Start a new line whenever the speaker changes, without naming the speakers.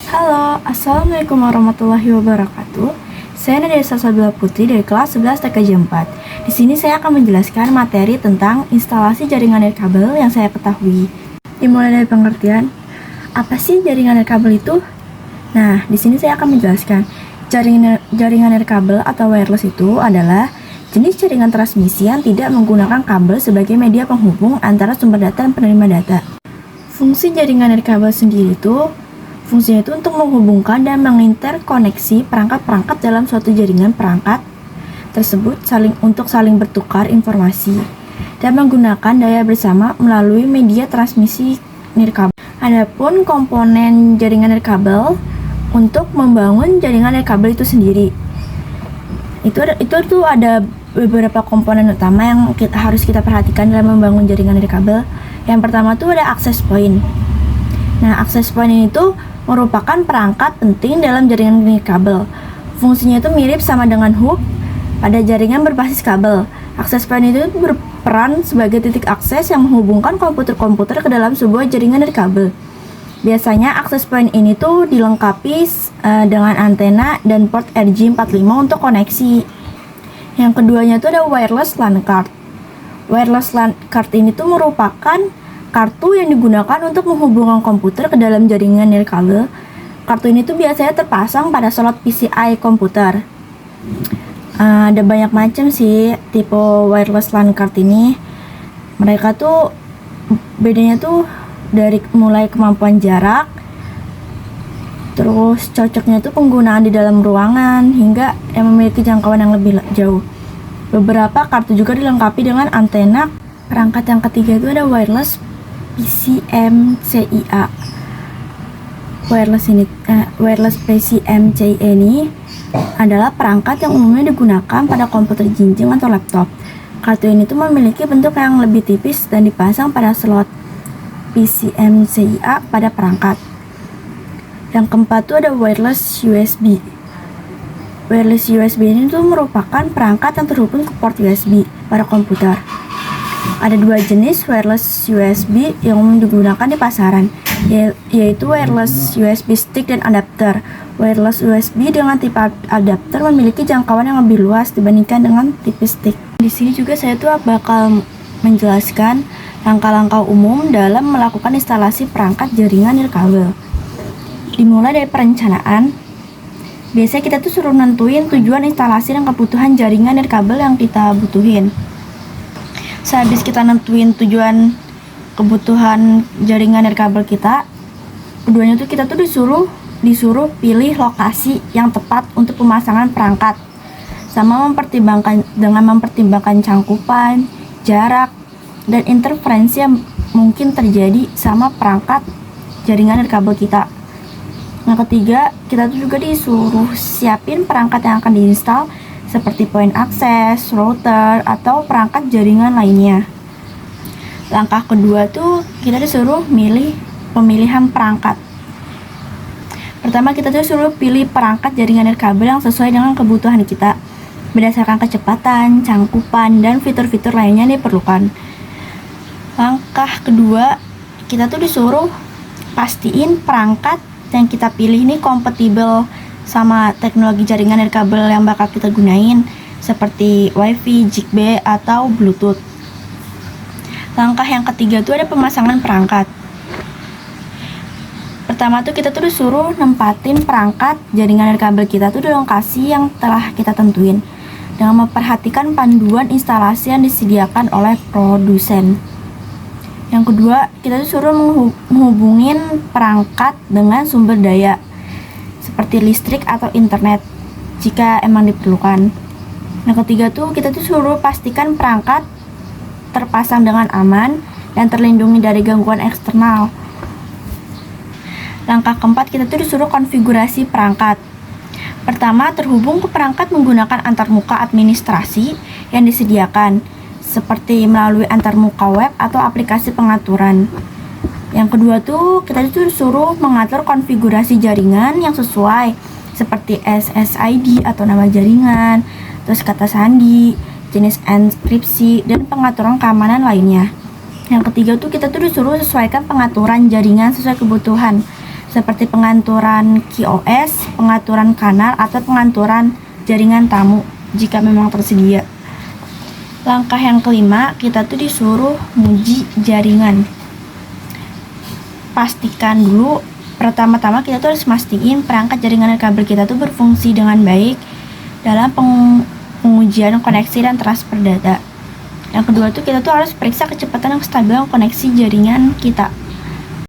Halo, Assalamualaikum warahmatullahi wabarakatuh. Saya Nadia Salsabila Putri dari kelas 11 TKJ 4. Di sini saya akan menjelaskan materi tentang instalasi jaringan nirkabel yang saya ketahui. Dimulai dari pengertian, apa sih jaringan nirkabel itu? Nah, di sini saya akan menjelaskan. Jaringan nirkabel atau wireless itu adalah jenis jaringan transmisi yang tidak menggunakan kabel sebagai media penghubung antara sumber data dan penerima data. Fungsi jaringan nirkabel sendiri itu fungsinya itu untuk menghubungkan dan menginterkoneksi perangkat-perangkat dalam suatu jaringan perangkat tersebut untuk saling bertukar informasi dan menggunakan daya bersama melalui media transmisi nirkabel. Adapun komponen jaringan nirkabel untuk membangun jaringan nirkabel itu sendiri, itu ada beberapa komponen utama yang harus kita perhatikan dalam membangun jaringan nirkabel. Yang pertama tuh ada access point. Nah, access point ini tuh merupakan perangkat penting dalam jaringan nirkabel. Fungsinya itu mirip sama dengan hub pada jaringan berbasis kabel. Access point itu berperan sebagai titik akses yang menghubungkan komputer-komputer ke dalam sebuah jaringan nirkabel. Biasanya access point ini tuh dilengkapi dengan antena dan port RJ45 untuk koneksi. Yang keduanya itu ada wireless LAN card. Wireless LAN card ini tuh merupakan kartu yang digunakan untuk menghubungkan komputer ke dalam jaringan nirkabel. Kartu ini tuh biasanya terpasang pada slot PCI komputer. Ada banyak macam sih tipe wireless LAN card ini. Mereka tuh bedanya tuh dari mulai kemampuan jarak, terus cocoknya tuh penggunaan di dalam ruangan, hingga yang memiliki jangkauan yang lebih jauh. Beberapa kartu juga dilengkapi dengan antena. Perangkat yang ketiga itu ada wireless PCMCIA. Wireless PCMCIA ini adalah perangkat yang umumnya digunakan pada komputer jinjing atau laptop. Kartu ini tuh memiliki bentuk yang lebih tipis dan dipasang pada slot PCMCIA pada perangkat. Yang keempat tuh ada wireless USB. Wireless USB ini tuh merupakan perangkat yang terhubung ke port USB pada komputer. Ada dua jenis wireless USB yang umum digunakan di pasaran, yaitu wireless USB stick dan adapter. Wireless USB dengan tipe adapter memiliki jangkauan yang lebih luas dibandingkan dengan tipe stick. Di sini juga saya tuh bakal menjelaskan langkah-langkah umum dalam melakukan instalasi perangkat jaringan nirkabel. Dimulai dari perencanaan. Biasanya kita tuh suruh nentuin tujuan instalasi dan kebutuhan jaringan nirkabel yang kita butuhin. Sehabis kita nentuin tujuan kebutuhan jaringan nirkabel kita, keduanya tuh kita tuh disuruh pilih lokasi yang tepat untuk pemasangan perangkat, sama mempertimbangkan cangkupan, jarak, dan interferensi yang mungkin terjadi sama perangkat jaringan nirkabel kita. Yang ketiga, kita tuh juga disuruh siapin perangkat yang akan diinstal seperti point akses, router, atau perangkat jaringan lainnya. Langkah kedua tuh kita disuruh pemilihan perangkat. Pertama, kita disuruh pilih perangkat jaringan nirkabel yang sesuai dengan kebutuhan kita berdasarkan kecepatan, cangkupan, dan fitur-fitur lainnya yang diperlukan. Langkah kedua, kita tuh disuruh pastiin perangkat yang kita pilih ini kompatibel sama teknologi jaringan nirkabel yang bakal kita gunain, seperti WiFi, Zigbee, atau Bluetooth. Langkah yang ketiga tuh ada pemasangan perangkat. Pertama tuh kita tuh disuruh nempatin perangkat jaringan nirkabel kita tuh di lokasi yang telah kita tentuin dengan memperhatikan panduan instalasi yang disediakan oleh produsen. Yang kedua, kita tuh suruh menghubungin perangkat dengan sumber daya seperti listrik atau internet jika emang diperlukan. Yang ketiga tuh kita tuh suruh pastikan perangkat terpasang dengan aman dan terlindungi dari gangguan eksternal. Langkah keempat, kita tuh disuruh konfigurasi perangkat. Pertama, terhubung ke perangkat menggunakan antarmuka administrasi yang disediakan, seperti melalui antarmuka web atau aplikasi pengaturan. Yang kedua tuh kita disuruh mengatur konfigurasi jaringan yang sesuai, seperti SSID atau nama jaringan, terus kata sandi, jenis enkripsi, dan pengaturan keamanan lainnya. Yang ketiga tuh kita tuh disuruh sesuaikan pengaturan jaringan sesuai kebutuhan, seperti pengaturan QoS, pengaturan kanal, atau pengaturan jaringan tamu jika memang tersedia. Langkah yang kelima, kita tuh disuruh nguji jaringan. Pastikan dulu, pertama-tama kita tuh harus mastiin perangkat jaringan dan kabel kita tuh berfungsi dengan baik dalam pengujian koneksi dan transfer data. Yang kedua tuh kita tuh harus periksa kecepatan yang stabil koneksi jaringan kita.